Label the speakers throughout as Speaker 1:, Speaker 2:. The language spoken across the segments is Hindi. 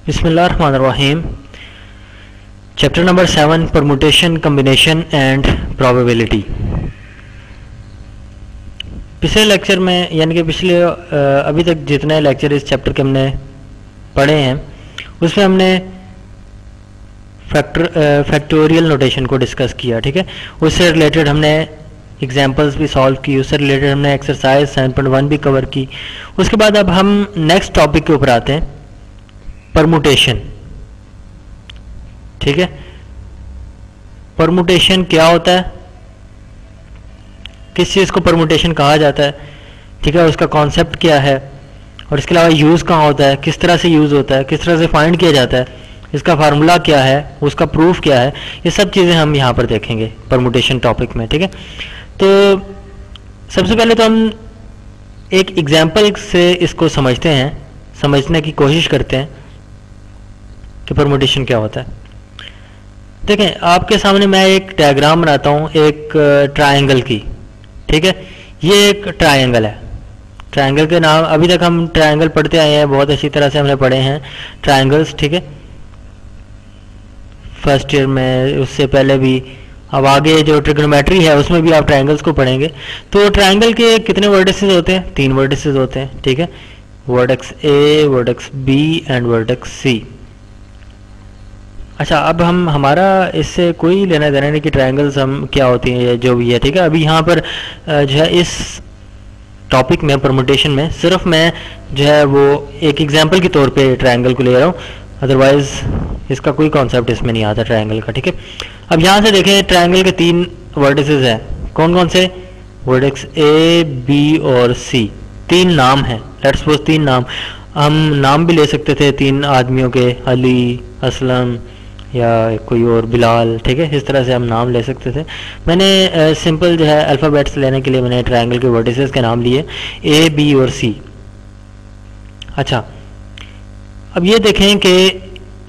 Speaker 1: बिस्मिल्लाहिर्रहमानिर्रहीम। Chapter number 7, permutation, combination and probability. पिछले लेक्चर में यानी कि अभी तक जितने लेक्चर इस चैप्टर के हमने पढ़े हैं उसमें हमने फैक्टोरियल नोटेशन को डिस्कस किया। ठीक है, उससे रिलेटेड हमने एग्जाम्पल्स भी सॉल्व की, उससे रिलेटेड हमने एक्सरसाइज 7.1 भी कवर की। उसके बाद अब हम नेक्स्ट टॉपिक के ऊपर आते हैं, परमुटेशन। ठीक है, परमुटेशन क्या होता है, किस चीज़ को परमुटेशन कहा जाता है, ठीक है, उसका कॉन्सेप्ट क्या है, और इसके अलावा यूज़ कहाँ होता है, किस तरह से यूज़ होता है, किस तरह से फाइंड किया जाता है, इसका फार्मूला क्या है, उसका प्रूफ क्या है, ये सब चीज़ें हम यहाँ पर देखेंगे परमुटेशन टॉपिक में। ठीक है, तो सबसे पहले तो हम एक एग्जाम्पल से इसको समझते हैं, समझने की कोशिश करते हैं कि परमुटेशन क्या होता है। देखें, आपके सामने मैं एक डायग्राम बनाता हूँ एक ट्रायंगल की। ठीक है, ये एक ट्रायंगल है। ट्रायंगल के नाम अभी तक हम ट्रायंगल पढ़ते आए हैं, बहुत अच्छी तरह से हमने पढ़े हैं ट्रायंगल्स। ठीक है, फर्स्ट ईयर में, उससे पहले भी, अब आगे जो ट्रिग्नोमेट्री है उसमें भी आप ट्रायंगल्स को पढ़ेंगे। तो ट्रायंगल के कितने वर्टिसेस होते हैं? 3 वर्टिसेस होते हैं। ठीक है, vertex A, vertex B and vertex C. अच्छा, अब हमारा इससे कोई लेना देना नहीं कि ट्रायंगल्स हम क्या होती हैं या जो भी है। ठीक है, अभी यहाँ पर जो है इस टॉपिक में परमुटेशन में सिर्फ मैं जो है वो एक एग्जांपल के तौर पे ट्रायंगल को ले रहा हूँ, अदरवाइज इसका कोई कॉन्सेप्ट इसमें नहीं आता ट्रायंगल का। ठीक है, अब यहाँ से देखें, ट्रायंगल के 3 वर्टिसेस हैं। कौन कौन से? वर्टेक्स ए, बी और सी। 3 नाम हैं, लेट्स सपोज 3 नाम। हम नाम भी ले सकते थे 3 आदमियों के, अली, असलम या कोई और, बिलाल। ठीक है, इस तरह से हम नाम ले सकते थे। मैंने सिंपल जो है अल्फ़ाबेट्स लेने के लिए मैंने ट्रायंगल के वर्टिसेस के नाम लिए, ए, बी और सी। अच्छा, अब ये देखें कि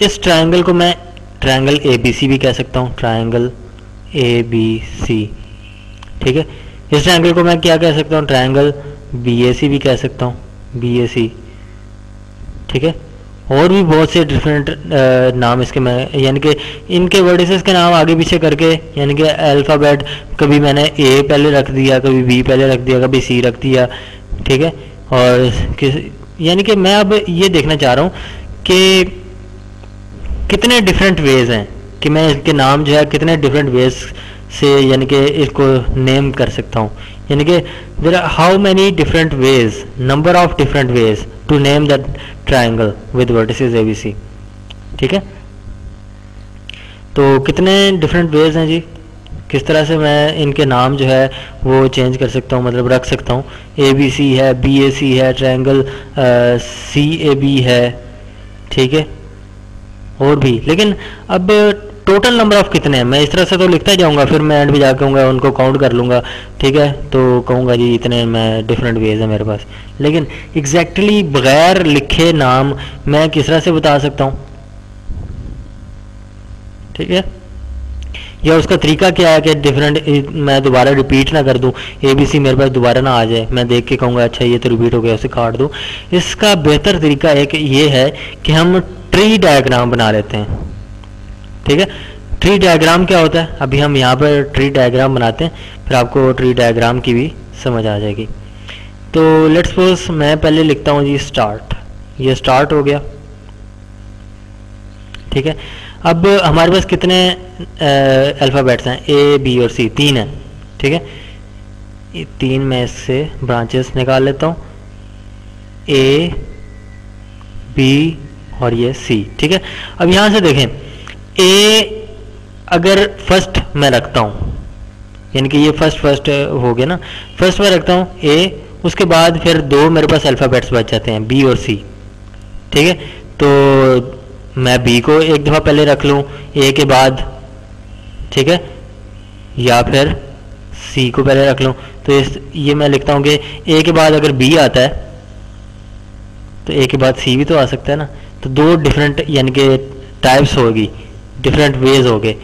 Speaker 1: इस ट्रायंगल को मैं ट्रायंगल ए बी सी भी कह सकता हूँ, ट्रायंगल ए बी सी। ठीक है, इस ट्रायंगल को मैं क्या कह सकता हूँ? ट्रायंगल बी ए सी भी कह सकता हूँ, बी ए सी। ठीक है, और भी बहुत से डिफरेंट नाम इसके मैं, यानी कि इनके वर्टिसेस के नाम आगे पीछे करके, यानी कि अल्फ़ाबेट कभी मैंने ए पहले रख दिया, कभी बी पहले रख दिया, कभी सी रख दिया। ठीक है, और यानी कि मैं अब ये देखना चाह रहा हूँ कि कितने डिफरेंट वेज हैं कि मैं इसके नाम जो है कितने डिफरेंट वेज से यानी कि इसको नेम कर सकता हूँ। यानी कि there are how many different ways, number of different ways to name that triangle with vertices A B C. ठीक है, तो कितने डिफरेंट वेज हैं जी, किस तरह से मैं इनके नाम जो है वो चेंज कर सकता हूँ, मतलब रख सकता हूँ। ए बी सी है, बी ए सी है, ट्रायंगल सी ए बी है। ठीक है, और भी, लेकिन अब टोटल नंबर ऑफ कितने हैं मैं इस तरह से तो लिखता जाऊंगा, फिर मैं एंड में जाके कहूँगा उनको काउंट कर लूँगा। ठीक है, तो कहूँगा जी इतने मैं डिफरेंट वेज है मेरे पास, लेकिन एग्जैक्टली बगैर लिखे नाम मैं किस तरह से बता सकता हूँ? ठीक है, या उसका तरीका क्या है कि डिफरेंट मैं दोबारा रिपीट ना कर दूं, ए बी सी मेरे पास दोबारा ना आ जाए, मैं देख के कहूँगा अच्छा ये तो रिपीट हो गया, उसे काट दूं। इसका बेहतर तरीका एक ये है कि हम ट्री डायग्राम बना लेते हैं। ठीक है, ट्री डायग्राम क्या होता है, अभी हम यहाँ पर ट्री डायग्राम बनाते हैं, फिर आपको ट्री डायग्राम की भी समझ आ जाएगी। तो लेट्स सपोज मैं पहले लिखता हूँ जी स्टार्ट, ये स्टार्ट हो गया। ठीक है, अब हमारे पास कितने अल्फ़ाबेट्स हैं? ए, बी और सी, 3 हैं। ठीक है, ये 3 में से ब्रांचेस निकाल लेता हूँ, ए, बी और ये सी। ठीक है, अब यहाँ से देखें, ए अगर फर्स्ट मैं रखता हूँ, यानी कि ये फर्स्ट हो गया ना, फर्स्ट में रखता हूँ ए, उसके बाद फिर 2 मेरे पास अल्फ़ाबेट्स बच जाते हैं, बी और सी। ठीक है, तो मैं बी को एक दफ़ा पहले रख लूँ ए के बाद, ठीक है, या फिर सी को पहले रख लूँ। तो ये मैं लिखता हूँ कि ए के बाद अगर बी आता है तो ए के बाद सी भी तो आ सकता है ना। तो 2 डिफरेंट यानी कि टाइप्स होगी, डिफरेंट वेज हो गए।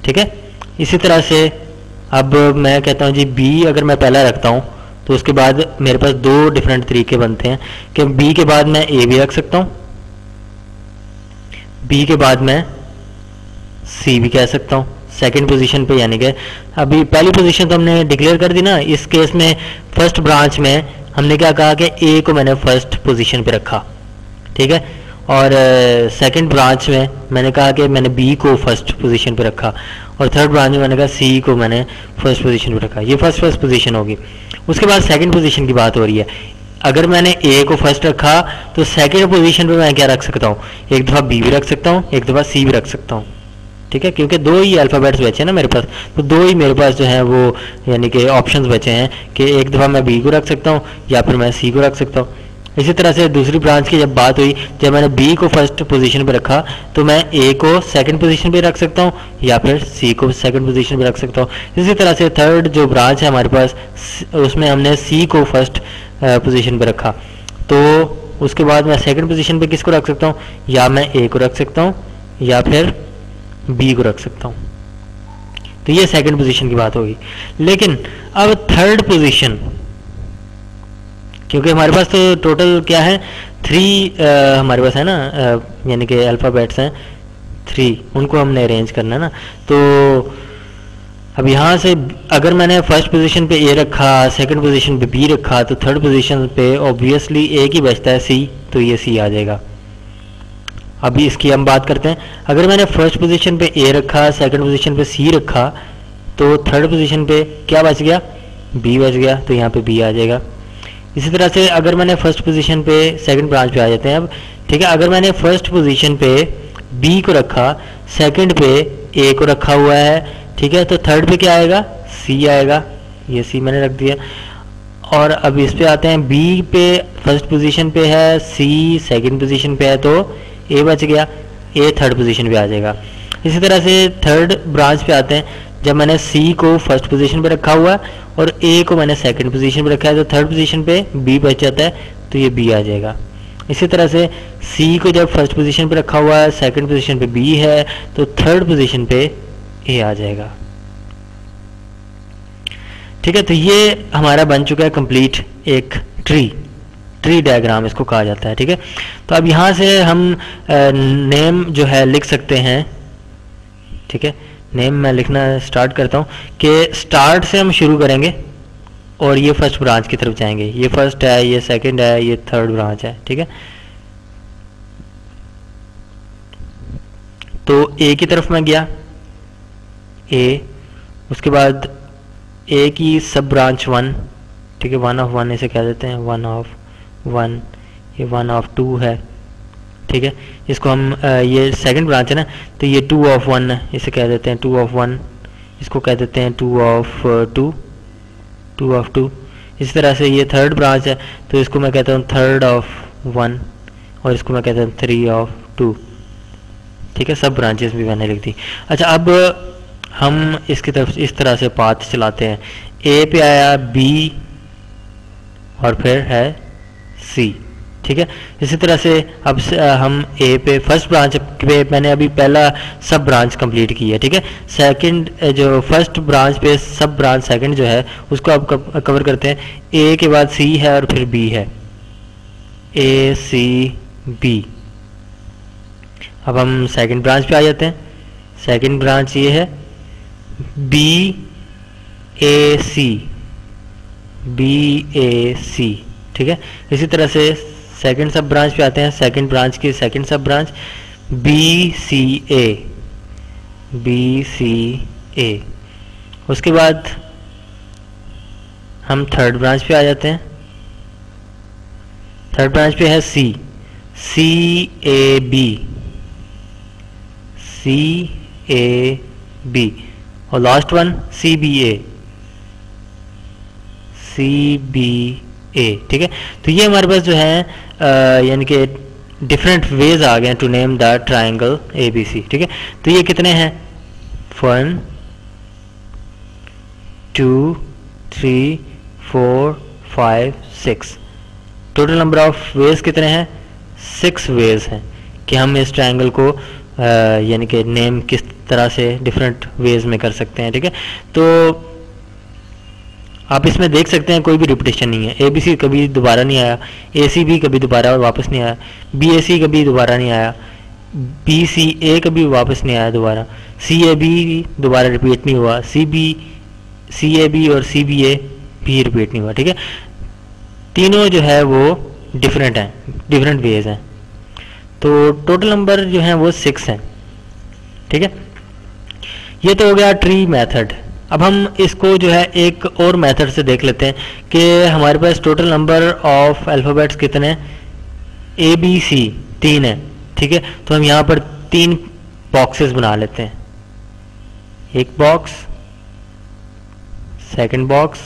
Speaker 1: ठीक है, इसी तरह से अब मैं कहता हूँ जी बी अगर मैं पहला रखता हूँ तो उसके बाद मेरे पास 2 डिफरेंट तरीके बनते हैं कि बी के बाद मैं ए भी रख सकता हूँ बी के बाद मैं सी भी कह सकता हूँ सेकंड पोजीशन पे, यानी कि अभी पहली पोजीशन तो हमने डिक्लेयर कर दी ना। इस केस में फर्स्ट ब्रांच में हमने क्या कहा कि ए को मैंने फर्स्ट पोजीशन पे रखा, ठीक है, और सेकंड ब्रांच में मैंने कहा कि मैंने बी को फर्स्ट पोजीशन पे रखा, और थर्ड ब्रांच में मैंने कहा सी को मैंने फर्स्ट पोजीशन पे रखा। ये फर्स्ट पोजीशन होगी। उसके बाद सेकंड पोजीशन की बात हो रही है। अगर मैंने ए को फर्स्ट रखा तो सेकंड पोजीशन पे मैं क्या रख सकता हूँ, एक दफ़ा बी भी रख सकता हूँ, एक दफ़ा सी भी रख सकता हूँ, ठीक है, क्योंकि दो ही अल्फ़ाबेट्स बचे हैं ना मेरे पास, तो दो ही मेरे पास जो है वो यानी कि ऑप्शंस बचे हैं कि एक दफ़ा मैं बी को रख सकता हूँ या फिर मैं सी को रख सकता हूँ। इसी तरह से दूसरी ब्रांच की जब बात हुई, जब मैंने बी को फर्स्ट पोजीशन पे रखा तो मैं ए को सेकंड पोजीशन पे रख सकता हूँ या फिर सी को सेकंड पोजीशन पे रख सकता हूँ। इसी तरह से थर्ड जो ब्रांच है हमारे पास, उसमें हमने सी को फर्स्ट पोजीशन पे रखा, तो उसके बाद मैं सेकंड पोजीशन पे किसको रख सकता हूँ, या मैं ए को रख सकता हूँ या फिर बी को रख सकता हूँ। तो ये सेकंड पोजीशन की बात होगी। लेकिन अब थर्ड पोजीशन, क्योंकि हमारे पास तो टोटल क्या है 3 हमारे पास है ना, यानी कि अल्फ़ाबेट्स हैं 3, उनको हमने अरेंज करना है ना। तो अब यहाँ से अगर मैंने फर्स्ट पोजीशन पे ए रखा, सेकंड पोजीशन पे बी रखा, तो थर्ड पोजीशन पे ऑब्वियसली एक ही बचता है सी, तो ये सी आ जाएगा। अभी इसकी हम बात करते हैं। अगर मैंने फर्स्ट पोजीशन पे ए रखा, सेकंड पोजीशन पे सी रखा, तो थर्ड पोजीशन पे क्या बच गया, बी बच गया, तो यहाँ पे बी आ जाएगा। इसी तरह से अगर मैंने फर्स्ट पोजीशन पे, सेकंड ब्रांच पे आ जाते हैं अब, ठीक है, अगर मैंने फर्स्ट पोजीशन पे बी को रखा, सेकंड पे ए को रखा हुआ है, ठीक है, तो थर्ड पे क्या आएगा, सी आएगा। ये सी मैंने रख दिया। और अब इस पे आते हैं, बी पे फर्स्ट पोजीशन पे है, सी सेकंड पोजीशन पे है, तो ए बच गया, ए थर्ड पोजीशन पे आ जाएगा। इसी तरह से थर्ड ब्रांच पे आते हैं, जब मैंने सी को फर्स्ट पोजीशन पे रखा हुआ है और ए को मैंने सेकंड पोजीशन पे रखा है, तो थर्ड पोजीशन पे बी बच जाता है, तो ये बी आ जाएगा। इसी तरह से सी को जब फर्स्ट पोजीशन पे रखा हुआ है, सेकंड पोजीशन पे बी है, तो थर्ड पोजीशन पे ए आ जाएगा, ठीक है। तो ये हमारा बन चुका है कंप्लीट एक ट्री डायग्राम इसको कहा जाता है, ठीक है। तो अब यहाँ से हम नेम जो है लिख सकते हैं, ठीक है। नेम मैं लिखना स्टार्ट करता हूँ कि स्टार्ट से हम शुरू करेंगे और ये फर्स्ट ब्रांच की तरफ जाएंगे। ये फर्स्ट है, ये सेकंड है, ये थर्ड ब्रांच है, ठीक है। तो ए की तरफ मैं गया, ए, उसके बाद ए की सब ब्रांच 1, ठीक है, 1 ऑफ 1 इसे कह देते हैं, 1 ऑफ 1, ये 1 ऑफ 2 है, ठीक है। इसको हम ये सेकंड ब्रांच है ना, तो ये 2 ऑफ 1 है, इसे कह देते हैं 2 ऑफ 1, इसको कह देते हैं 2 ऑफ 2, 2 ऑफ 2। इस तरह से ये थर्ड ब्रांच है, तो इसको मैं कहता हूँ 3rd ऑफ 1, और इसको मैं कहता हूँ 3 ऑफ 2, ठीक है। सब ब्रांचेस भी मैंने लिख दी। अच्छा, अब हम इसकी तरफ इस तरह से पाथ चलाते हैं। ए पे आया, बी, और फिर है सी, ठीक है। इसी तरह से अब हम ए पे फर्स्ट ब्रांच पे मैंने अभी पहला सब ब्रांच कंप्लीट की है, ठीक है। सेकंड जो फर्स्ट ब्रांच पे सब ब्रांच सेकंड जो है उसको अब कवर करते हैं। ए के बाद सी है और फिर बी है, ए सी बी। अब हम सेकंड ब्रांच पे आ जाते हैं। सेकंड ब्रांच ये है B A C, B A सी, ठीक है। इसी तरह से सेकंड सब ब्रांच पे आते हैं। सेकंड ब्रांच की सेकंड सब branch B C A, B C ए। उसके बाद हम थर्ड ब्रांच पे आ जाते हैं। थर्ड ब्रांच पे है C, C A B, C A B, और last one C B A, C B A, ठीक है। तो ये हमारे पास जो है यानी कि डिफरेंट वेज आ गए to name the triangle A B C, ठीक है। तो ये कितने हैं, 1 2 3 4 5 6, टोटल नंबर ऑफ वेज कितने हैं, 6 वेज हैं कि हम इस ट्राइंगल को यानी कि नेम किस तरह से डिफरेंट वेज में कर सकते हैं, ठीक है। तो आप इसमें देख सकते हैं कोई भी रिपीटेशन नहीं है। ए बी सी कभी दोबारा नहीं आया, ए सी भी कभी दोबारा वापस नहीं आया, बी ए सी कभी दोबारा नहीं आया, बी सी ए कभी वापस नहीं आया दोबारा, सी ए बी दोबारा रिपीट नहीं हुआ, सी ए बी और सी बी ए भी रिपीट नहीं हुआ। ठीक है, तीनों जो है वो डिफरेंट हैं, डिफरेंट वेज हैं। तो टोटल नंबर जो है वो 6 हैं। ठीक है, ये तो हो गया ट्री मेथड। अब हम इसको जो है एक और मेथड से देख लेते हैं कि हमारे पास टोटल नंबर ऑफ अल्फ़ाबेट्स कितने हैं, ए बी सी 3 है। ठीक है, तो हम यहाँ पर 3 बॉक्सेस बना लेते हैं, एक box, second box,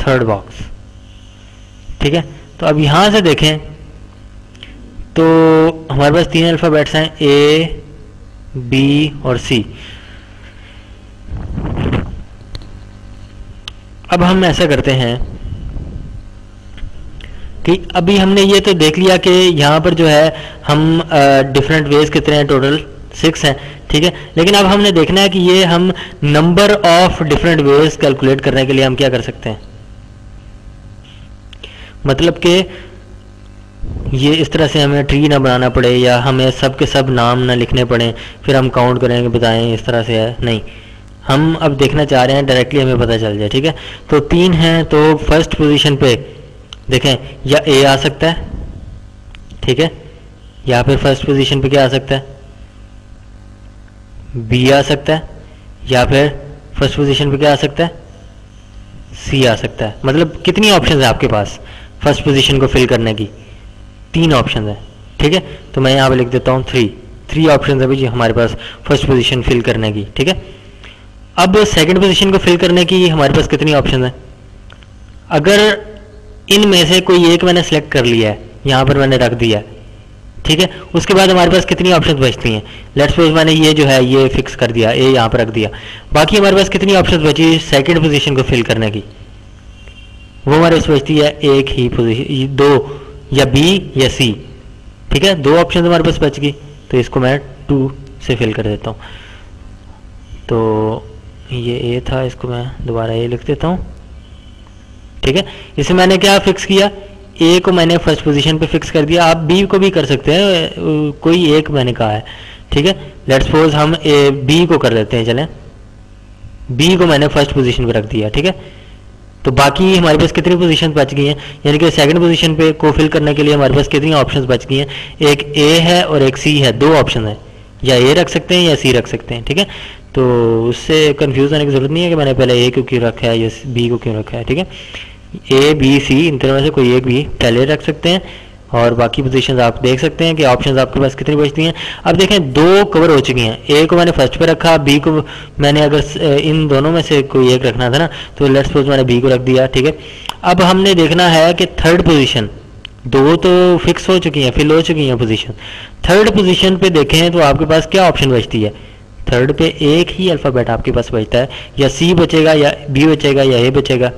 Speaker 1: third box. ठीक है, तो अब यहां से देखें तो हमारे पास 3 अल्फ़ाबेट्स हैं, ए बी और सी। अब हम ऐसा करते हैं कि अभी हमने ये तो देख लिया कि यहाँ पर जो है हम डिफरेंट वेज कितने हैं, टोटल 6 हैं। ठीक है, लेकिन अब हमने देखना है कि ये हम number of different veg calculate करने के लिए हम क्या कर सकते हैं, मतलब कि ये इस तरह से हमें ट्री ना बनाना पड़े या हमें सब के सब नाम ना लिखने पड़े फिर हम काउंट करेंगे बताएं इस तरह से है, नहीं, हम अब देखना चाह रहे हैं डायरेक्टली हमें पता चल जाए। ठीक है, तो 3 हैं तो फर्स्ट पोजीशन पे देखें या ए आ सकता है, ठीक है, या फिर फर्स्ट पोजीशन पे क्या आ सकता है, बी आ सकता है, या फिर फर्स्ट पोजीशन पे क्या आ सकता है, सी आ सकता है। मतलब कितनी ऑप्शन है आपके पास फर्स्ट पोजीशन को फिल करने की, 3 ऑप्शन है। ठीक है, तो मैं यहाँ पे लिख देता हूँ 3 ऑप्शन है जी हमारे पास फर्स्ट पोजीशन फिल करने की। ठीक है, अब सेकंड पोजीशन को फिल करने की हमारे पास कितनी ऑप्शन है, अगर इनमें से कोई एक मैंने सेलेक्ट कर लिया है, यहाँ पर मैंने रख दिया है, ठीक है, उसके बाद हमारे पास कितनी ऑप्शन बचती हैं, लेट्स सपोज मैंने ये जो है ये फिक्स कर दिया, ए यहाँ पर रख दिया, बाकी हमारे पास कितनी ऑप्शन बची सेकंड पोजीशन को फिल करने की, वो हमारे पास बचती है एक ही पोजीशन, 2 या बी या सी। ठीक है, 2 ऑप्शन हमारे पास बच गई, तो इसको मैं 2 से फिल कर देता हूँ। तो ये ए था, इसको मैं दोबारा ए लिख देता हूँ। ठीक है, इसे मैंने क्या फिक्स किया, ए को मैंने फर्स्ट पोजीशन पे फिक्स कर दिया, आप बी को भी कर सकते हैं, कोई एक मैंने कहा है। ठीक है, लेट्स सपोज हम ए बी को कर लेते हैं, चलें बी को मैंने फर्स्ट पोजीशन पे रख दिया। ठीक है, तो बाकी हमारे पास कितनी पोजीशन बच गई हैं, यानी कि सेकंड पोजीशन पे को फिल करने के लिए हमारे पास कितनी ऑप्शंस बच गई हैं, एक ए है और एक सी है, 2 ऑप्शन है, या ए रख सकते हैं या सी रख सकते हैं। ठीक है, तो उससे कंफ्यूज होने की जरूरत नहीं है कि मैंने पहले ए को क्यों रखा है या बी को क्यों रखा है। ठीक है, ए बी सी इन तीनों में से कोई एक भी पहले रख सकते हैं, और बाकी पोजीशंस आप देख सकते हैं कि ऑप्शंस आपके पास कितनी बचती हैं। अब देखें 2 कवर हो चुकी हैं, ए को मैंने फर्स्ट पे रखा, बी को मैंने अगर इन दोनों में से कोई एक रखना था ना, तो लेट्स सपोज मैंने बी को रख दिया। ठीक है, अब हमने देखना है कि थर्ड पोजीशन, 2 तो फिक्स हो चुकी हैं, फिल हो चुकी हैं पोजीशन, थर्ड पोजीशन पे देखें तो आपके पास क्या ऑप्शन बचती है, थर्ड पे एक ही अल्फ़ाबेट आपके पास बचता है, या सी बचेगा या बी बचेगा या ए बचेगा।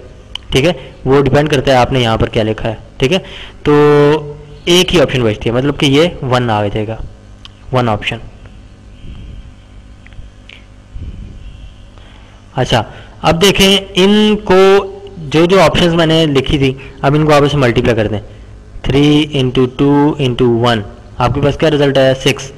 Speaker 1: ठीक है, वो डिपेंड करता है आपने यहाँ पर क्या लिखा है। ठीक है, तो एक ही ऑप्शन बचती है, मतलब कि ये 1 आ जाएगा, 1 ऑप्शन। अच्छा, अब देखें इनको जो ऑप्शंस मैंने लिखी थी, अब इनको आपस में मल्टीप्लाई कर दें, 3 × 2 × 1, आपके पास क्या रिजल्ट है 6।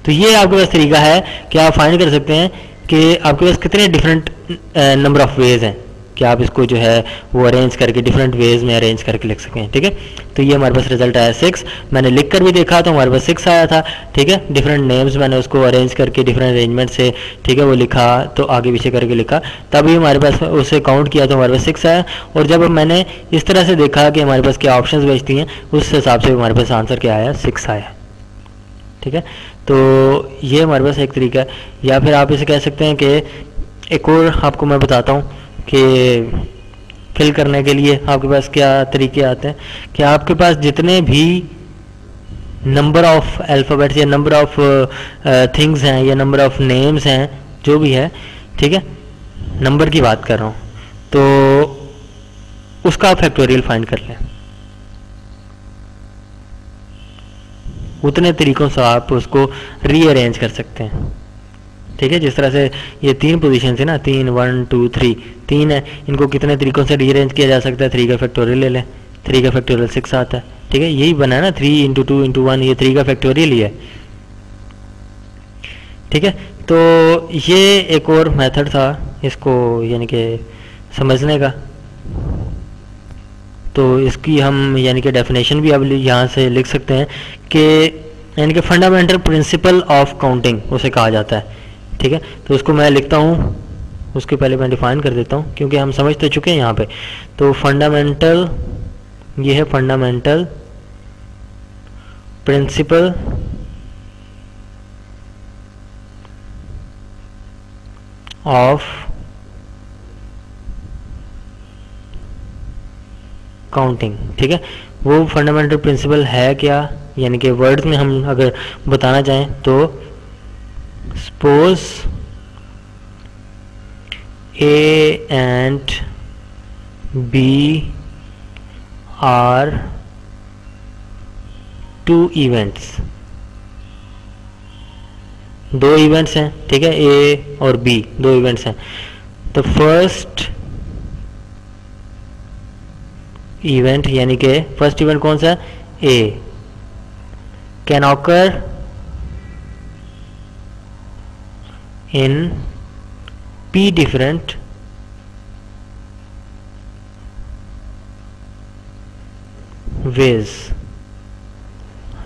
Speaker 1: तो ये आपके पास तरीका है कि आप फाइंड कर सकते हैं कि आपके पास कितने डिफरेंट नंबर ऑफ वेज हैं कि आप इसको जो है वो अरेंज करके डिफरेंट वेज में अरेंज करके लिख सकें। ठीक है, तो ये हमारे पास रिजल्ट आया 6, मैंने लिख कर भी देखा तो हमारे पास 6 आया था। ठीक है, डिफरेंट नेम्स मैंने उसको अरेंज करके डिफरेंट अरेंजमेंट से, ठीक है, वो लिखा, तो आगे पीछे करके लिखा, तभी हमारे पास उसे काउंट किया तो हमारे पास 6 आया। और जब मैंने इस तरह से देखा कि हमारे पास क्या ऑप्शन बचती हैं, उस हिसाब से हमारे पास आंसर क्या आया, 6 आया। ठीक है, तो ये हमारे पास एक तरीका है। या फिर आप इसे कह सकते हैं कि एक और आपको मैं बताता हूँ कि फिल करने के लिए आपके पास क्या तरीके आते हैं कि आपके पास जितने भी नंबर ऑफ अल्फ़ाबेट्स या नंबर ऑफ थिंग्स हैं या नंबर ऑफ नेम्स हैं, जो भी है, ठीक है, नंबर की बात कर रहा हूँ, तो उसका फैक्टोरियल फाइंड कर लें। उतने तरीकों से आप उसको रीअरेंज कर सकते हैं। ठीक है, जिस तरह से ये 3 पोजीशन है ना, 3 1 2 3 3 है, इनको कितने तरीकों से रीअरेंज किया जा सकता है, 3 का फैक्टोरियल ले लें, 3 का फैक्टोरियल 6 आता है। ठीक है, यही बना है ना 3 × 2 × 1, ये 3 का फैक्टोरियल ही है। ठीक है, तो ये एक और मेथड था इसको यानी कि समझने का। तो इसकी हम यानी कि डेफिनेशन भी अब यहाँ से लिख सकते हैं कि यानी कि फंडामेंटल प्रिंसिपल ऑफ काउंटिंग उसे कहा जाता है। ठीक है, तो उसको मैं लिखता हूँ, उसके पहले मैं डिफाइन कर देता हूँ क्योंकि हम समझ तो चुके हैं यहाँ पे। तो फंडामेंटल, ये है फंडामेंटल प्रिंसिपल ऑफ काउंटिंग। ठीक है, वो फंडामेंटल प्रिंसिपल है क्या, यानी कि वर्ड्स में हम अगर बताना चाहें तो suppose A and B are two events, दो इवेंट्स हैं। ठीक है, A और B दो इवेंट्स हैं। तो फर्स्ट इवेंट यानी कि फर्स्ट इवेंट कौन सा है, A, can occur in P different ways।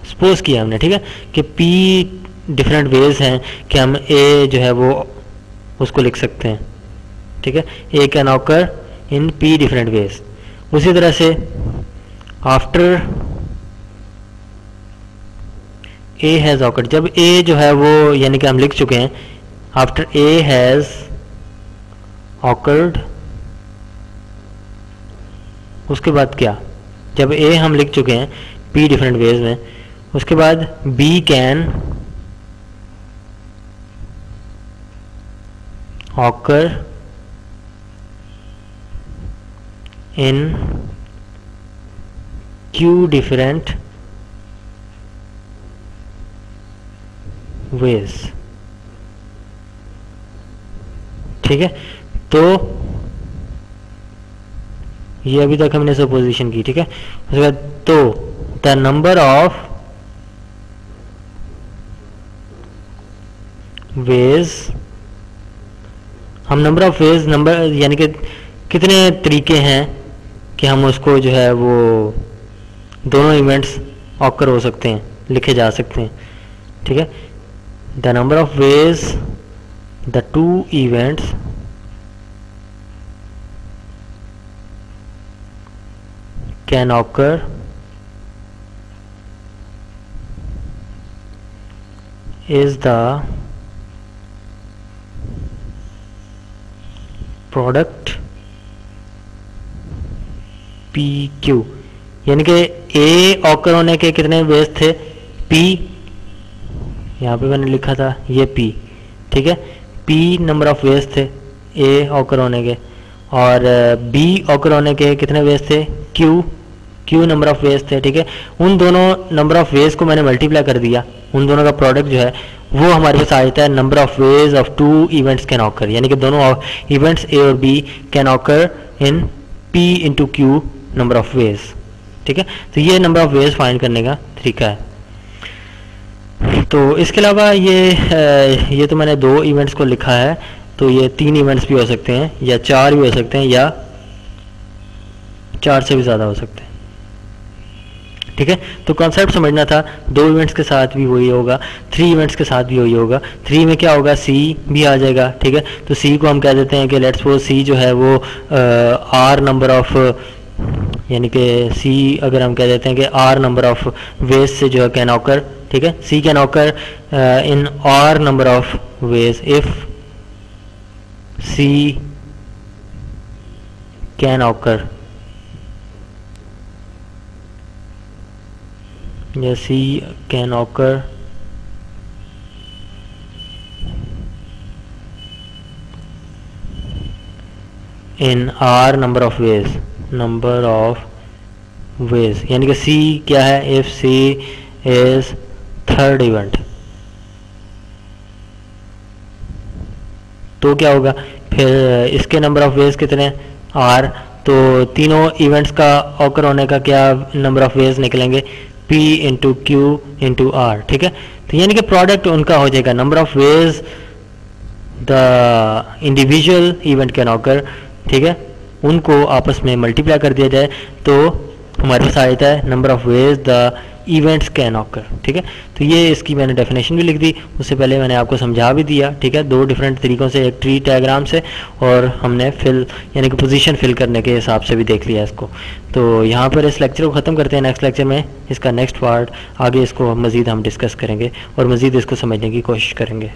Speaker 1: Suppose किया हमने, ठीक है, कि P डिफरेंट वेज हैं कि हम A जो है वो उसको लिख सकते हैं। ठीक है, A can occur in P different ways. उसी तरह से आफ्टर A हैज ऑकर्ड, जब A जो है वो यानी कि हम लिख चुके हैं, आफ्टर A हैज ऑकर्ड, उसके बाद क्या, जब A हम लिख चुके हैं P डिफरेंट वेज में, उसके बाद B can occur in Q different ways. ठीक है, तो ये अभी तक हमने सपोजिशन की। ठीक है, उसके बाद तो द नंबर ऑफ वेज, हम नंबर ऑफ वेज, नंबर यानी कि कितने तरीके हैं कि हम उसको जो है वो दोनों इवेंट्स ऑकर हो सकते हैं, लिखे जा सकते हैं। ठीक है, the number of ways the two events can occur is the product PQ, यानी कि A ऑकर होने के कितने वेज थे, P, यहाँ पे मैंने लिखा था ये P। ठीक है, P नंबर ऑफ वेज थे A ऑकर होने के, और B ऑकर होने के कितने वेज थे, Q नंबर ऑफ वेज थे। ठीक है, उन दोनों नंबर ऑफ वेज को मैंने मल्टीप्लाई कर दिया, उन दोनों का प्रोडक्ट जो है वो हमारे पास आ जाता है number of ways of two events can occur, यानी कि दोनों इवेंट्स A और B can occur in P into Q number of ways. ठीक है, तो ये नंबर ऑफ वेज फाइंड करने का तरीका है। तो इसके अलावा ये तो मैंने दो इवेंट्स को लिखा है, तो ये 3 इवेंट्स भी हो सकते हैं या 4 भी हो सकते हैं या 4 से भी ज़्यादा हो सकते हैं। ठीक है, तो कॉन्सेप्ट समझना था, 2 इवेंट्स के साथ भी वही होगा, 3 इवेंट्स के साथ भी वही होगा। 3 में क्या होगा, C भी आ जाएगा। ठीक है, तो C को हम कह देते हैं कि लेट्स सपोज C जो है वो R नंबर ऑफ, यानी कि C अगर हम कह देते हैं कि R नंबर ऑफ वेज से जो है कैन ऑकर। ठीक है, C can occur in R number of veg if C can occur, या C can occur in R number of veg, number of veg, यानी कि C क्या है, if C is third event, तो क्या होगा, फिर इसके नंबर ऑफ वेज कितने R, तो तीनों इवेंट्स का ऑकर होने का क्या नंबर ऑफ वेज निकलेंगे, P into Q into R, ठीक है। तो यानी कि प्रोडक्ट उनका हो जाएगा number of ways the individual event can occur, ठीक है, उनको आपस में मल्टीप्लाई कर दिया जाए तो हमारे पास आ जाता है number of ways the events can occur, ठीक है। तो ये इसकी मैंने डेफिनेशन भी लिख दी, उससे पहले मैंने आपको समझा भी दिया, ठीक है, दो डिफरेंट तरीक़ों से, एक ट्री डायग्राम से और हमने फिल यानी कि पोजीशन फिल करने के हिसाब से भी देख लिया इसको। तो यहाँ पर इस लेक्चर को ख़त्म करते हैं, नेक्स्ट लेक्चर में इसका नेक्स्ट पार्ट आगे इसको मज़ीद हम डिस्कस करेंगे और मज़ीद इसको समझने की कोशिश करेंगे।